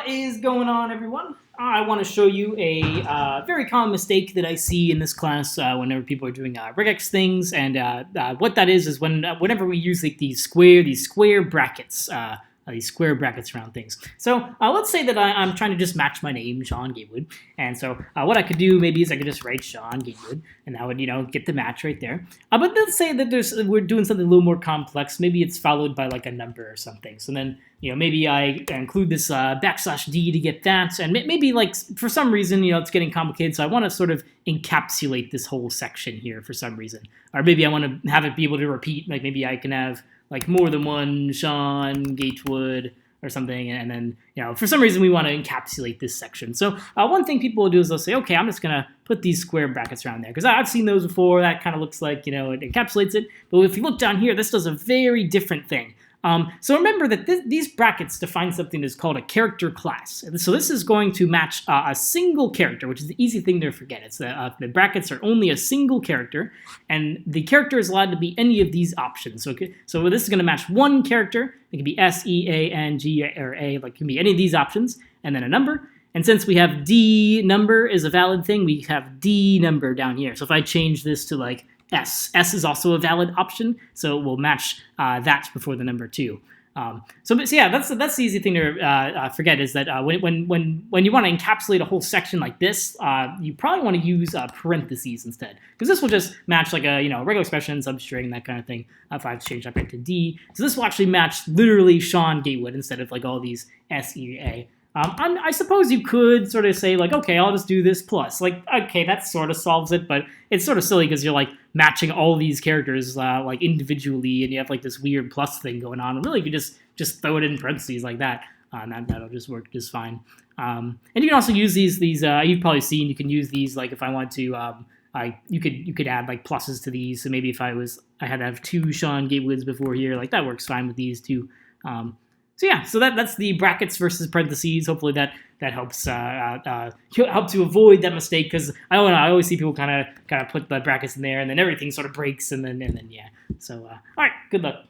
Is going on, everyone? I want to show you a very common mistake that I see in this class whenever people are doing Regex things, and what that is whenever we use like these square brackets. These square brackets around things. So let's say that I'm trying to just match my name, Sean Gatewood, and so what I could do maybe is I could just write Sean Gatewood, and that would get the match right there. But let's say that we're doing something a little more complex. Maybe it's followed by like a number or something. So then maybe I include this \d to get that, and maybe like for some reason it's getting complicated. So I want to sort of encapsulate this whole section here for some reason, or maybe I want to have it be able to repeat. Like maybe I can have like more than one Sean Gatewood or something, and then for some reason we want to encapsulate this section. So one thing people will do is they'll say, okay, I'm just gonna put these square brackets around there because I've seen those before. That kind of looks like it encapsulates it. But if you look down here, this does a very different thing. So remember that these brackets define something that's called a character class. So this is going to match a single character, which is the easy thing to forget. It's the brackets are only a single character, and the character is allowed to be any of these options. So this is going to match one character. It can be S, E, A, N, G, or A. Like it can be any of these options, and then a number. And since we have D number is a valid thing, we have D number down here. So if I change this to like S is also a valid option, so we'll match that before the number 2. So yeah, that's the easy thing to forget is that when you want to encapsulate a whole section like this, you probably want to use parentheses instead, because this will just match like a regular expression, substring, that kind of thing. If I change that back to D, so this will actually match literally Sean Gatewood instead of like all these S, E, A. I suppose you could sort of say like, okay, I'll just do this plus. Like, okay, that sort of solves it, but it's sort of silly because you're like matching all these characters like individually, and you have like this weird plus thing going on. And really, if you just throw it in parentheses like that, that'll just work just fine. And you can also use these. You've probably seen you can use these like if I want to. You could add like pluses to these. So maybe if I had to have 2 Sean Gatewoods before here, like that works fine with these too. So yeah, so that's the brackets versus parentheses. Hopefully that helps help to avoid that mistake, because I don't know, I always see people kind of put the brackets in there and then everything sort of breaks and then yeah. So all right, good luck.